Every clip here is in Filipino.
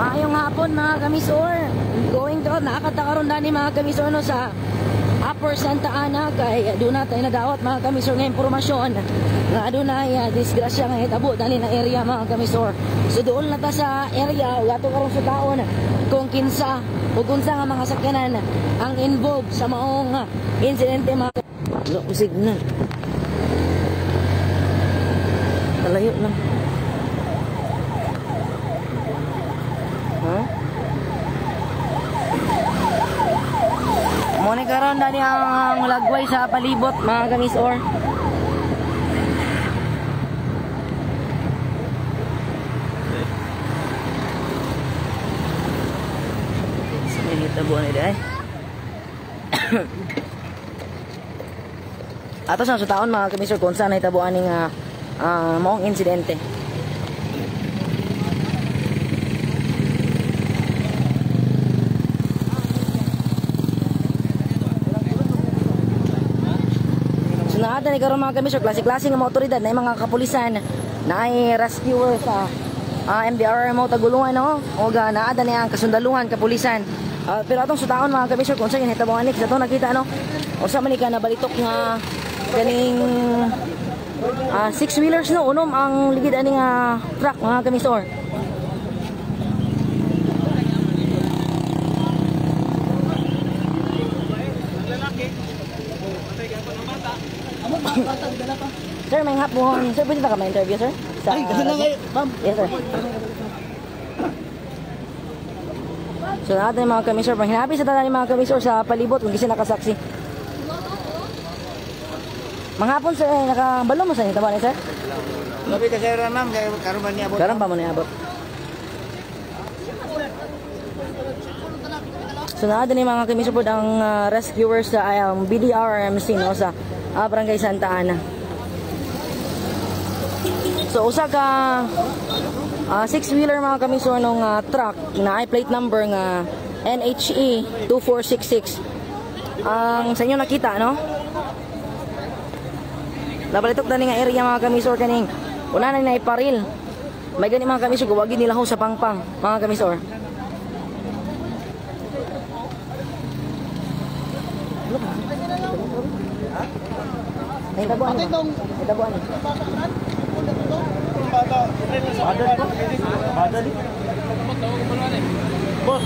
Maayong hapon mga kamisor. Going to nakatakaroon na ni mga kamisor no sa Upper Santa Ana kay doon natin nadawat mga kamisor ng impormasyon nga doon na disgrasya nga hitabo dali na area mga kamisor. So doon na ta sa area gato karon sa taon kung kinsa o kunsa nga mga sakyanan ang involved sa maong insidente mga signal. Talayo lang. Muna karon dali ang lagway sa palibot mga kamisor. Sinilita buwan nila Ato sa taon mga kamisor kung saan nahitabuan ng maong insidente. Naada ni karon mga kamisor, klase-klase ng mga otoridad na mga kapulisan na ay rescuer sa MDRMO Tagulungan no? O naada niya ang kasundaluhan kapulisan. Pero atong sutaon mga kamisor kung saan hitabuan ni sa to nakita no. O sa man ka nabalitok nga ganing 6-wheelers no unom ang ligid ani nga truck mga kamisor. Sir, may hapon. Sir, pwede ba ka ma-interview, sir? Ay, kasi na kayo, ma'am. Yes, sir. So, natin mga kamisor. Panghinabi sa tanan mga kamisor sa palibot kung kasi nakasaksi. Mga hapon, sir, nakabalo mo sa inyo. Tama sir? Labi ka, sir, ma'am. Karoon ba niya abot? Karoon pa mo niya abot. So, natin mga kamisor po ang rescuers sa BDRMC, no, sa Barangay Santa Ana. So usa ka 6-wheeler mga kamisor nung truck na ay plate number nga NHE 2466 ang sa inyo nakita no. Nabalitok na nga area mga kamisor kaning una na iparil. May gani mga kamisor gawagi nila ho sa pangpang mga kamisor. Ay tabuan. Ay tabuan. Badal. Boss.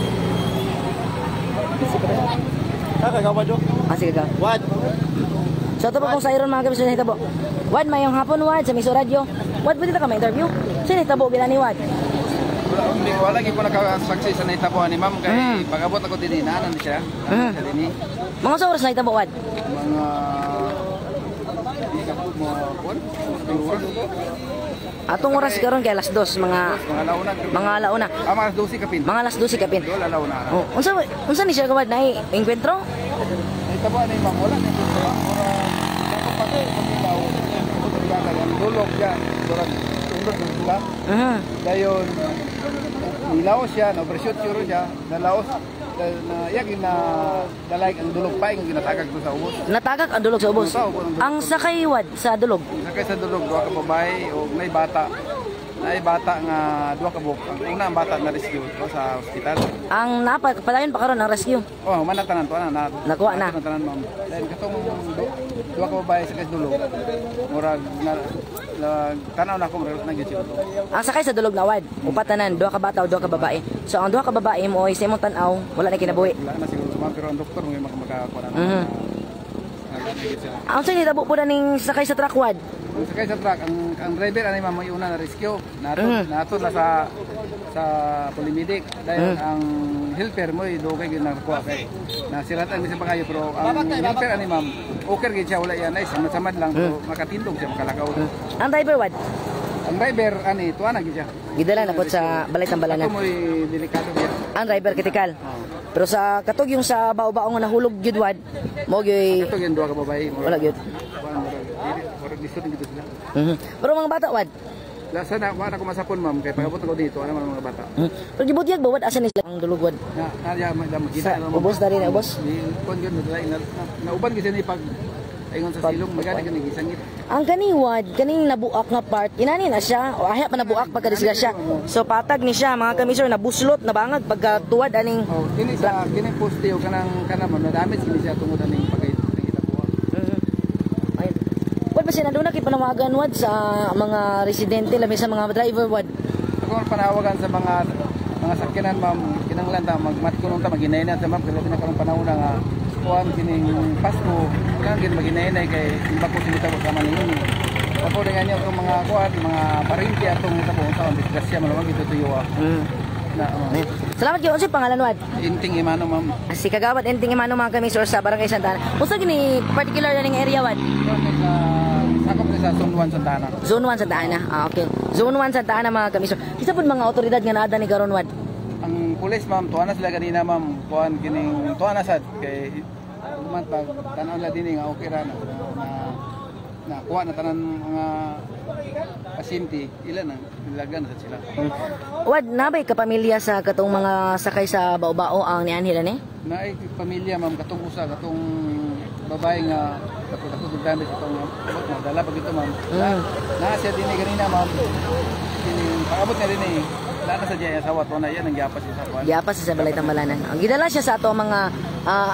Kaka ba jo? Sige ka. What? So ito po kung sa iron mga kamisor na hitabo. Wad mayong hapon wad sa Miso Radio. Wad pwede ka ma-interview? Sino hitabo bila ni wad? Wala lagi ko nakasaksi sa nahitabuan ni ma'am kay pag-abot ako din inaanan siya. Mga sa oras na hitabo wad? Mga atong oras karon kay alas 2 mga alauna. Mga alas 12 kapin. Mga alas 12 kapin. Wala alauna. Oh, unsa ni siya gawad na encuentro? Nahitabuan ni ma'am wala ni dulog siya durang tungod sila. Dayon nilaos siya, na overshoot siya, nalaos na yakin na dalag ang dulog pa yung ginatagag do sa ubos. Natagak ang dulog sa ubos. Ang sakay wad sa dulog. Sakay sa dulog duha ka babae o nay bata. Nay bata nga duha ka buok. Ang una ang bata na rescue sa ospital. Ang padayon pa karon ang rescue. Oh, manatanan to na. Nakuha na. Manatanan ma'am. Then katong duha ka babae sakay sa dulog. Murag tanaw na ko murag nagyud. Ang sakay sa dulog na wad, upatanan duha ka bata o duha ka babae. So ang duha ka babae mo ay sa imong tan-aw wala na kinabuhi. Wala na siguro pero ang doktor may makakuha na. Ang sa hitabo po na ning sakay sa truck wad. Ang sakay sa truck ang driver ani ma'am may una na rescue. Nato na sa Polimedic dahil ang helper mo dugay gyud nakuha kay nasiratan mi sa pagayo pero ang helper ani ma'am okay gyud siya wala yan ay samad lang pero makatindog siya makalakaw. Ang driver wad? Ang driver ani tuwa na gyud siya. Gidala na po sa balay tambalanan. Ako mo'y delikado siya. Ang driver kritikal. Pero sa katog yung sa bao-bao nga nahulog gyud wad mo gyud. Katog yung duha ka babae. Wala gyud. Murag lisod gyud sila. Pero mga bata wad. Lasa na wala ko masapon ma'am kay pagabot ako dito ano mga bata. Pero gibutyag ba wad asa ni sila ang dulog wad? Na makita ubos na rin ubos. Kon gyud na uban gyud ni pag Ingon sa silong magani kani gisangit. Ang kaniwad, kaning nabuak nga part, inani na siya, o ahya pa nabuak pagkadisgrasya. So patag ni siya, mga kamisor, nabuslot, nabangag, pagkatuwad aning... Oh, kini sa kini poste o kanang mo na-damage kini siya tungod aning pagkahitabuan. Ay, wad ba siya na doon nakipanawagan wad sa mga residente, labi sa mga driver wad? Ako panawagan sa mga sakyanan ma'am, kinanglan ta magmatkunon ta maginay-nay ta ma'am, kasi pinakaroon panahon nga kuan kining Pasko, kailangan gid maginay-nay kay imbako sinitabo sa Manilon. Ako dengan niya itong mga kuan, mga parinti atong itabo sa disgrasya malawag ito tuyo. Na Salamat gyud unsay pangalan wad? Inting Imano ma'am. Si Kagawad Inting Imano mga kamisor sa Barangay Santa Ana. Unsa gini particular ning area wad? Sakop sa Zone 1 Santa Ana. Zone 1 Santa Ana. Ah, okay. Zone 1 Santa Ana mga kamisor. Isa pud mga otoridad nga naada ni karon wad? Ang pulis ma'am, tuwa na sila kanina ma'am, kuan kining tuwa na sad kay man pag tan-aw la dinhi nga okay ra na kuha na tanan mga pasyente, ilan na nilagyan na sila. Wad nabay ka pamilya sa katong mga sakay sa bao-bao ang nianhila ni? Naay pamilya ma'am katong usa katong babae nga katong damage itong dala pag ito ma'am. Na siya dinhi kanina ma'am. Paabot na dinhi. Wala na sa diya asawa to na yan ang giapas sa kuan. Giapas sa balay tambalanan. Ang gidala siya sa ato mga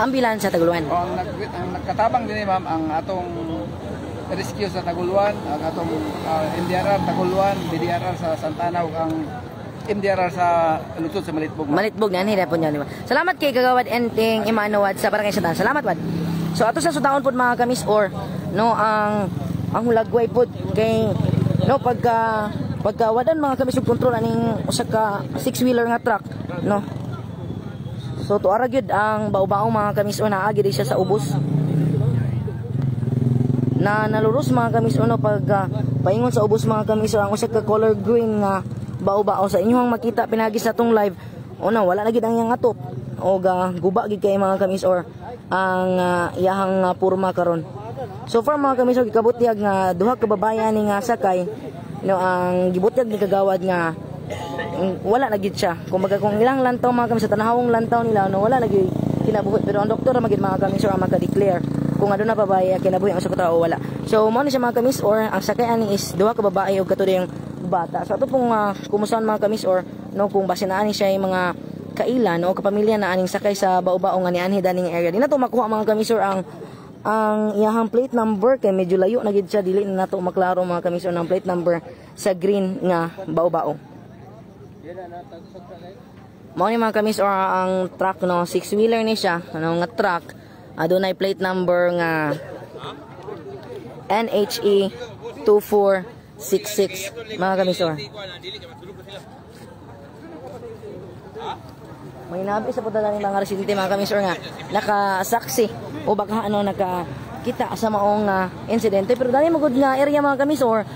ambulansya sa Taguluan. O, ang nagkatabang din ma'am ang atong rescue sa Taguluan, ang atong MDRR Taguluan, BDRR sa Santa Ana ug ang MDRR sa Lutod sa Malitbog. Malitbog na nila po niya. Salamat kay Kagawad Enting Imano wad sa Barangay Santa Ana. Salamat wad. So ato sa sudahon pod mga kamis or no ang hulagway pod kay no pagka wadan mga kamisog control aning usa ka 6-wheeler nga truck no. So tuara gyud ang bao-bao mga kamis o naagi di siya sa ubos. Na naluros mga kamis no pag paingon sa ubos mga kamis ang usa ka color green nga bao-bao sa inyong makita pinagi sa tong live una wala na gid ang iyang atop o guba gid kay mga kamis or ang iyahang purma karon. So far mga kamis gikabutyag nga duha ka babayan ni nga sakay no ang gibutyag ni Kagawad nga wala na gid siya. Kumbaga kung ilang lantaw mga kamis sa tanahong lantaw nila no wala lagi kinabuhi pero ang doktor ra magid mga kamis or maka-declare kung aduna babae kinabuhi ang sa tao wala. So mo ni siya mga kamis or ang sakay ani is duha ka babae ug katuding bata. So ato pong kumustahan mga kamis or no kung base na ani siya yung mga kailan o kapamilya na aning sakay sa bao-bao nga nianhi daning area. Di na to makuha mga kamis or ang iyahang plate number kay medyo layo na gid siya dili na nato maklaro mga kamisor ng plate number sa green nga bao-bao. Mao ni mga kamisor ang truck no 6-wheeler ni siya ano nga truck adunay plate number nga NHE 2466 mga kamisor. May nabi sa pudala ni mga residente mga kamisor nga nakasaksi o baka ano nakakita sa maong insidente pero dali magud nga area mga kamisor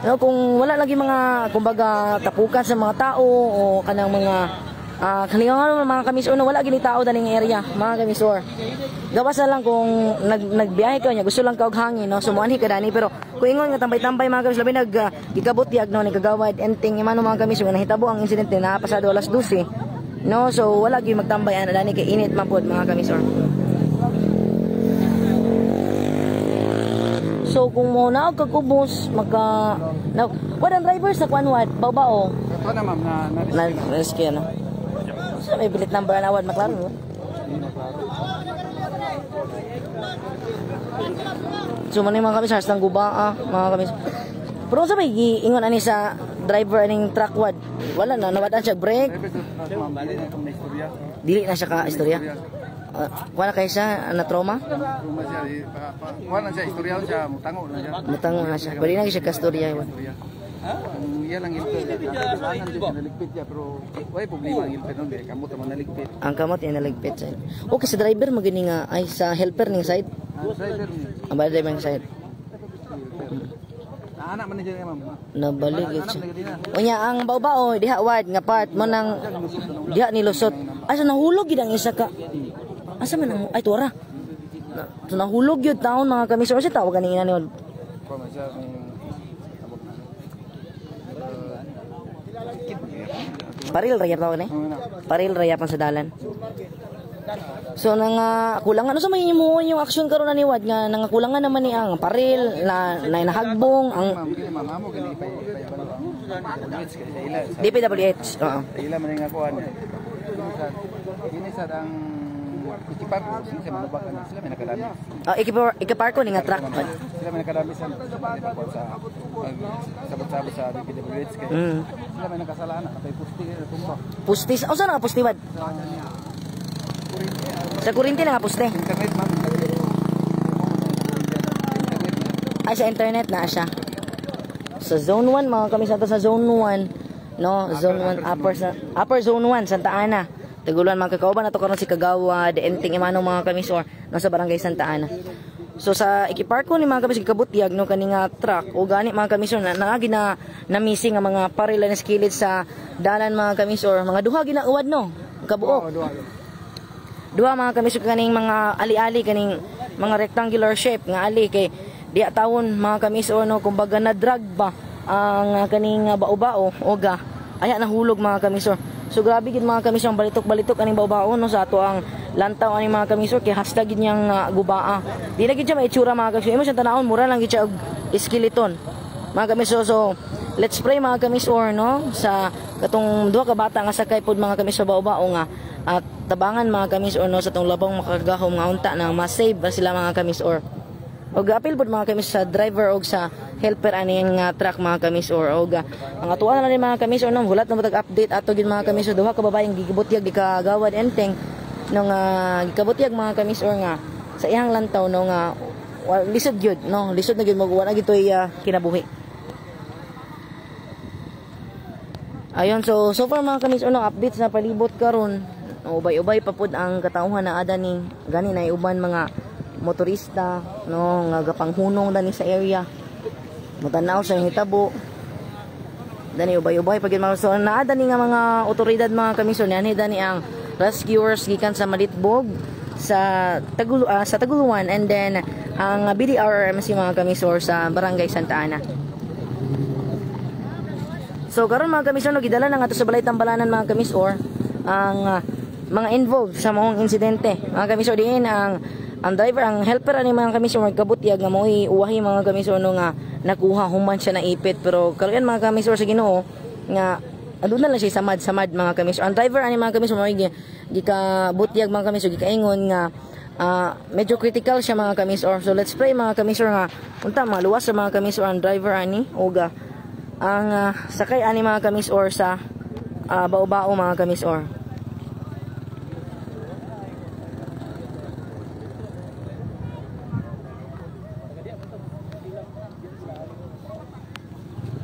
no, kung wala lagi mga kumbaga tapukan sa mga tao o kanang mga kalingan mga kamisor no, wala gini tao daling area mga kamisor gawas na lang kung nagbiyahe ka nya gusto lang ka og hangin no sumuanhi ka dani pero kung ingon nga tambay-tambay mga kamisor labi gikabutyag no ni Kagawad Enting Imano mga kamisor nahitabo ang insidente na pasado alas 12 no, so wala gyud magtambay ana dani kay init man pod mga kamisor. So kung mo na og kagubos magka wadang driver sa kwanwad bao-bao. Ito na ma'am na rescue no. So may bilit number na wad maklaro no. So man mga kamisor sang guba mga kamisor. Pero sa may ingon ani sa driver aning truck wad wala na nawadan siya brake. Dili na siya ka istorya. Wala kay siya na trauma? Wala siya istorya siya mutango na siya. Mutango na siya. Bali na siya ka istorya wad. Iya lang ito. Kailangan siya naligpit siya pero wala problema ang ilpit nun kamot man naligpit. Ang kamot ay naligpit siya. Okay sa driver magini nga ay sa helper ning side. Driver ni. Ang driver ning side. Anak man niya ma'am. Nabalik siya. Unya ang bao-bao diha wad nga part mo nang diha ni lusot. Asa nahulog gid ang isa ka. Asa man ang ay tuwara. Nahulog gyud taon mga kamisor si tawag kanina ni. Paril rayap tawag ni. Paril rayapan sa dalan. So nanga kulangan ano sa may imuhon yung aksyon karon na niwad nga nanga kulangan naman ni ang paril na nahagbong ang Ma'am, mo gani pa DPWH. Oo. ila man nga kuan. Kini sa ang ikipar ko sila manubak na sila may nakadami. Ikipar ko ni nga truck. Sila may nakadami sa sabot-sabot sa DPWH kay sila may nakasalaan kay pusti tumba. Pustis. O saan nga pustiwad? Sa kurinti na nga puste. Internet ma'am. Ay sa internet na siya. Sa zone 1 mga kami sa zone 1, no, zone 1 upper zone 1 Santa Ana. Taguluan mga kakauban ato karon si Kagawad, Enting Imano mga kamisor no sa barangay Santa Ana. So sa ikipark ko ni mga kamisor kabutyag no kaning truck o gani mga kamisor na naagi na missing ang mga parila na skillet sa dalan mga kamisor, mga duha ginauwad no. Kabuok. Duha mga kamisor kaning mga ali-ali kaning mga rectangular shape nga ali kay diya tawon mga kamisor no kumbaga na drag ba ang kaning bao-bao oga aya nahulog mga kamisor. So grabe gid mga kamisor balitok-balitok aning bao-bao no sa ato ang lantaw aning mga kamisor kay hashtag gid niyang gubaa. Di na gid siya maitsura mga kamisor. Imo siya tanawon mura lang gid siya og skeleton. Mga kamisor so let's pray mga kamisor no sa katong duha ka bata nga sakay pod mga kamisor bao-bao nga at tabangan mga kamisor no sa tong labang makagahom nga unta na ma-save ba sila mga kamisor. Og apil pod mga kamisor sa driver og sa helper aning truck mga kamisor og ang atuan na rin mga kamisor no hulat na matag update ato gid mga kamisor duha ka babaeng gigibutyag di Kagawad Enteng no nga gigabutyag mga kamisor nga sa iyang lantaw no nga lisod gyud no lisod na gyud magwa na gitoy kinabuhi. Ayon so far mga kamisor no updates na palibot karon ubay-ubay pa pud ang katawhan na ada ni gani na uban mga motorista no nga gapanghunong dani sa area mutanaw sa hitabo dani ubay-ubay pagin mga so naa dani nga mga otoridad mga kamisor ni dani ang rescuers gikan sa Malitbog sa Taguluan and then ang BDRRMC mga kamisor sa barangay Santa Ana. So karon mga kamisor no gidala na nga to sa balay Tambalanan mga kamisor ang mga involved sa maong insidente mga kamisor diin ang driver, ang helper ani mga kamisor magkabutyag nga mo'y uwahi mga kamisor no nga nakuha human siya na ipit pero karon mga kamisor sa Ginoo nga aduna lang siya samad mga kamisor. Ang driver ani mga kamisor mo'y gikabutyag mga kamisor gikaingon nga medyo critical siya mga kamisor. So let's pray mga kamisor nga unta maluwas sa mga kamisor ang driver ani uga ang sakay ani mga kamisor sa bao-bao mga kamisor.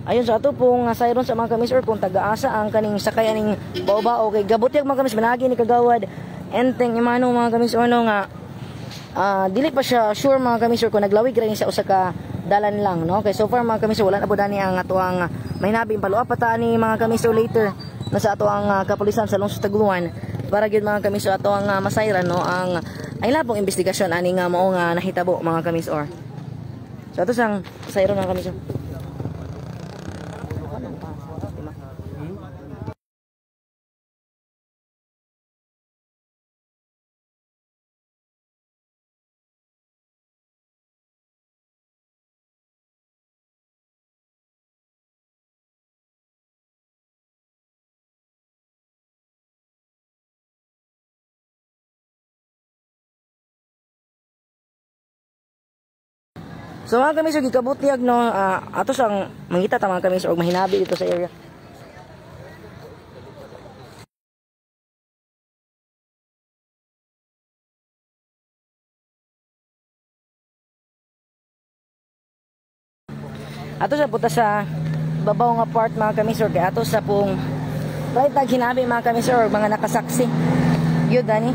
Ayon sa ato pong sayron sa mga kamisor kung taga-asa ang kaning sakay aning bao-bao kay gabutyag mga kamisor managi ni Kagawad Enteng Imano mga kamisor no nga dili pa siya sure mga kamisor kung naglawig ra ni sa usa ka dalan lang no kay so far mga kamisor wala na pud ani ang ato ang mahinabi paluap pa ta ni mga kamisor later na sa ato ang kapulisan sa lungsod Taguluan para gyud mga kamisor ato ang masayran no ang labong investigasyon ani nga mao nga nahitabo mga kamisor. So ato sang sayron mga kamisor. So mga kamisor gikabutyag no ato sang mangita ta mga kamisor og mahinabi dito sa area. Ato sa puta sa babaw nga part mga kamisor kay ato sa pong right na hinabi mga kamisor og mga nakasaksi. Gyud ani.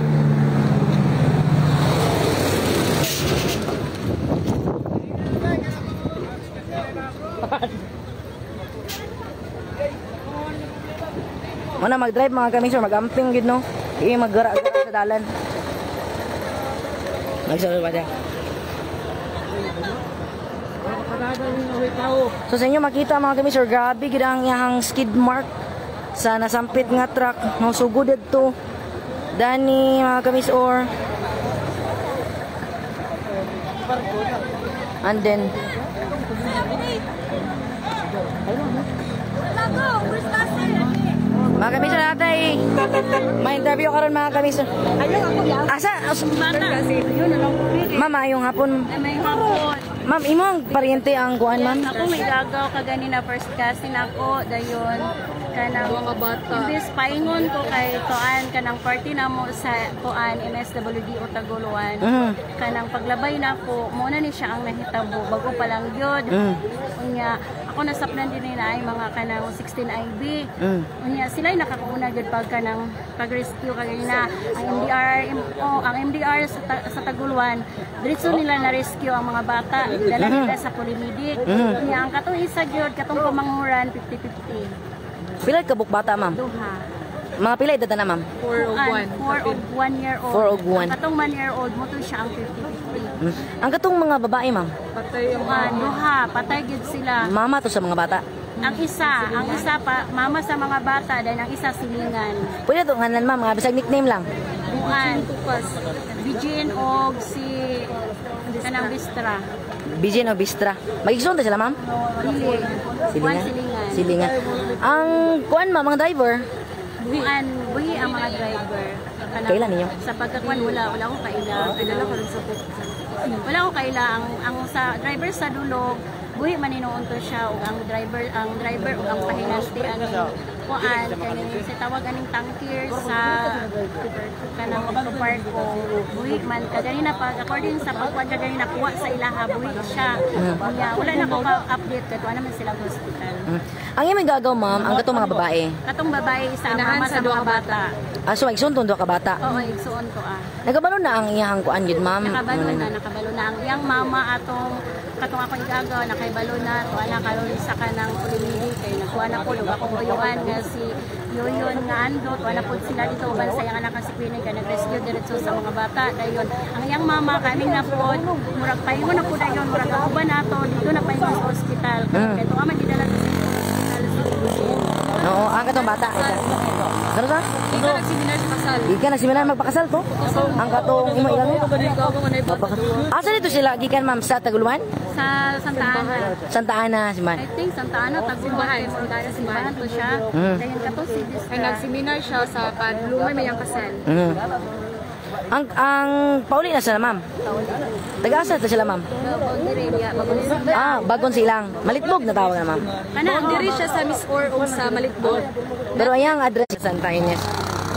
Mana mag-drive mga kamisor, mag-amping gid no. Mag-gara-gara sa dalan. Magsalo ba dia? So sa inyo makita mga kamisor, grabe gid ang iyang skid mark sa nasampit nga truck no sugod didto. Dani mga kamisor And then, mga kamisyon natin, may interview karon mga kamisyon. Asa? Ma'am, ayong hapon. May hapon. Ma'am, imong pariente ang kuan, ma'am? Ako may gagaw ka ganina first casting ako dayon kanang mga bata. Imbis paingon ko kay kuan kanang party na mo sa kuan MSWD Otaguluan. Kanang paglabay na ko mo na ni siya ang nahitabo bago pa lang gyud. Unya ako nasapnan din nila ay mga kanang 16 IB. Unya sila nakakuuna gyud pag kanang pag-rescue kanina ang MDR sa Taguluan. Diretso nila na rescue ang mga bata. Dala nila sa Pulimidi. Unya ang katong isa gyud katong pamanguran 50-50. Pila ka bata, ma'am? Duha. Mga pila edad na, ma'am? 4 of 1 year old. 4 of 1. Katong 1 year old mo to siya ang 50-50. Ang katong mga babae, ma'am? Patay yung duha, patay gyud sila. Mama to sa mga bata. Ang isa pa mama sa mga bata dahil ang isa silingan. Pwede to ngalan, ma'am, mga bisag nickname lang. Buan, Bijin og si kanang Bistra. Bijin o Bistra. Magigsunta sila, ma'am? Dili. Silingan? Silingan. Silingan. Ang kuan, ma'am, mga driver? Buhi ang mga driver. Kailan ninyo? Sa pagkakuan wala akong kaila. Kanala ko lang sa wala akong kaila ang sa driver sa dulog buhi maninuon to siya ug ang driver ug ang pahinasti aning kuan kay sa tawag aning tanker sa kanang park ko buhi man kaganina pag according sa pagkuan kaganina kuha sa ilaha buhi siya unya wala na ko ka-update kadto naman sila hospital. Ang imong gagaw, ma'am, ang katong mga babae. Katong babae isa mama sa mga bata. So magsunton do ka bata. Oo, igsuon ko Nagabalo na ang iyang kuan gyud, ma'am. Nakabalo na ang iyang mama atong katong ako igagaw nakaibalo na to ana karon sa kanang Pulimidi kay nakuha na ko lug akong uyuan nga si Yoyon nga andot wala pod sila dito uban sa iyang anak nga si Queenie kay nag-rescue diretso sa mga bata dayon ang iyang mama kaning na pod murag paingon na pud dayon murag uban nato dito na paingon sa ospital kay to man gidala sa ospital. Oo, ang katong bata. Ano sa? Ikaw nagseminar sa kasal. Gikan nagseminar magpakasal to. Ang katong imo ilang. Asa dito sila gikan, ma'am, sa Taguluan? Sa Santa Ana. Santa Ana si man. I think Santa Ana Taguluan simbahan to siya. Dayon kato si ay nag-seminar siya sa Padlumay mayang kasal. Ang pauli na sila, ma'am. Taga-asa ta sila, ma'am. Bagon silang. Malitbog na tawag na, ma'am. Diri siya sa Miss Or o sa Malitbog. Pero ayang address sa Santa Ines.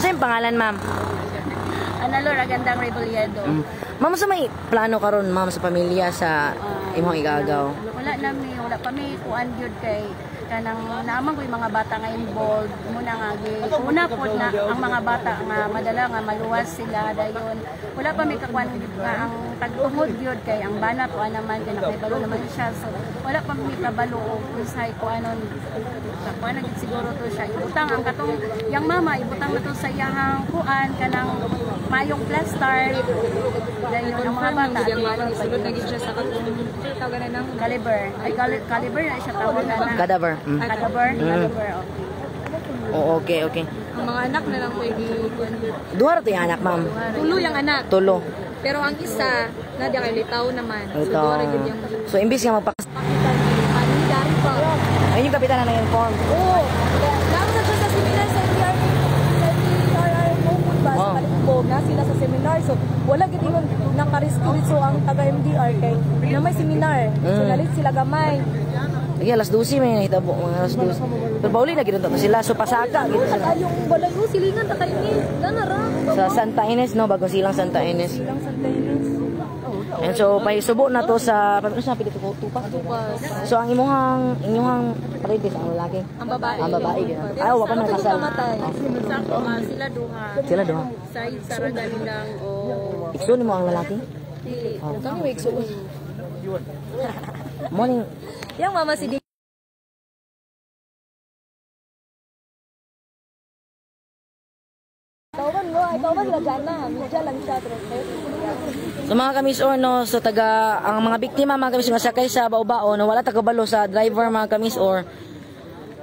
Ano yung pangalan, ma'am? Analor Agandang Reboledo. Ma'am, sa may plano karon, ma'am, sa pamilya sa imong igagaw? Wala pa may kuan gyud kay kanang naamang ko yung mga bata nga involved muna nga una po na ang mga bata nga madala nga maluwas sila dayon wala pa may kakuan nga ang tagtungod gyud kay ang bana po naman kay nakaibalo naman siya so wala pa may kabalo og unsay kuanon kuan gid siguro to siya ibutang ang katong yang mama ibutang na to sa iyang kuan kanang mayong plaster dayon ang mga bata Sulod na gid siya sa katong tawagan na caliber na siya tawag na Cadaver. Cadaver, okay. Oh, okay. ang mga anak na lang pwede Duha ra to yung anak, ma'am. tulo yung anak. Tulo. Pero ang isa na di kay litaw naman. So Ito. dora gid yung So, imbis nga magpakasal. ano dari pa. Ayun yung kapitan na na-inform. Oo. Lalo na siya sa seminar sa MDRR Mokut ba sa Malitbog na sila sa seminar. So wala gid ingon naka-rescue so ang taga MDR kay na may seminar. So nalit sila gamay. Sige, alas 12 may nahitabo, mga alas 12. Pero pauli na ginunta sila, so pasaka. Yung balayo silingan ta kay ni. Gana ra. Sa Santa Ines, no? Bagong silang Santa Ines. Silang Santa Ines. And so, pahisubo na to sa, paano siya, pili tupas. So, ang inyong paridis, ang lalaki. Ang babae. Ang babae, gano'n. Ayaw, wala pa man kasal. Sila duha. Sila doon. Side Saragan lang o Iksunin mo ang lalaki? Kami wig so. Morning. Yang mama si Tawagan nga dyan na. Medya lang siya. So mga kamisor, no, so ang mga biktima mga kamisor nga sakay sa bao-bao, no, wala tagabalo sa driver mga kamisor.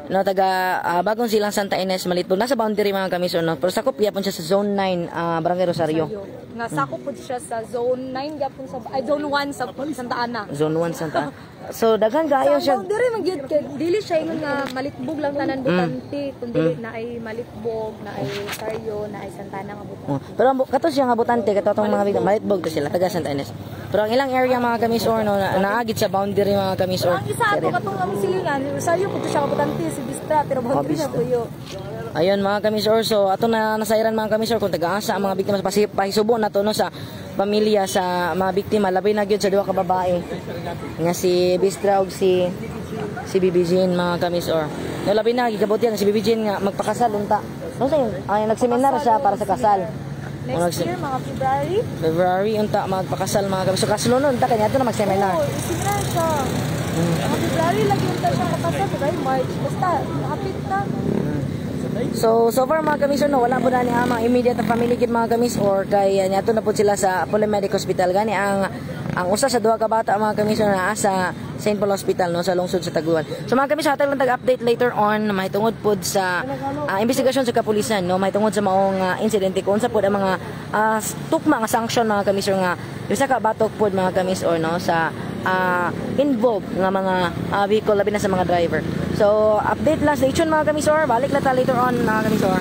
no taga Bagong Silang Santa Ines Malitbog, nasa boundary mga kamisor no, pero sakop yapon siya sa zone 9 Barangay Rosario. Nga sakop po siya sa zone 9 gyapon sa zone 1 sa Santa Ana. Zone 1 Santa. So daghan kaayo siya. Sa boundary man gyud kay dili siya ingon nga Malitbog lang tanan butante, kundi na ay Malitbog, na ay Rosario, na ay Santa Ana nga butante. Pero kato siya nga butante kato tong mga bigla Malitbog to sila taga Santa Ines. Pero ang ilang area mga kamisor no naagit sa boundary mga kamisor. Ang isa ato katong among silingan, Rosario pud siya ka butante si Bistra pero boundary na puyo. Ayun mga kamisor, so ato na nasairan mga kamisor kung taga-asa ang mga biktima sa pahisubo na to no sa pamilya sa mga biktima, labi na gyud sa duha ka babae nga si Bistra ug si Bibi Jean mga kamisor. No labi na gigabot yan si Bibi Jean nga magpakasal unta. No sa ay nagseminar siya para sa kasal. Next year mga February unta magpakasal mga kamisor. Kasunod unta kanya to na magseminar. Oo, seminar siya. Mga February lagi unta siya kapasal, February, March, basta hapit na. So far mga kamisor no, wala po na ni amang immediate na family kid mga kamisor kay nyato na po sila sa Polymedic Hospital gani ang usa sa duha ka bata mga kamisor na sa St. Paul Hospital no sa lungsod sa Tagluan. So mga kamisor hatag lang tag-update later on na mahitungod pod sa investigasyon sa kapulisan no, mahitungod sa maong insidente kung unsa pod ang mga tukma nga sanction mga kamisor nga usa ka batok pod mga kamisor no sa involved nga mga vehicle labi na sa mga driver. So update lang, stay tuned mga kamisor, balik lang ta later on mga kamisor.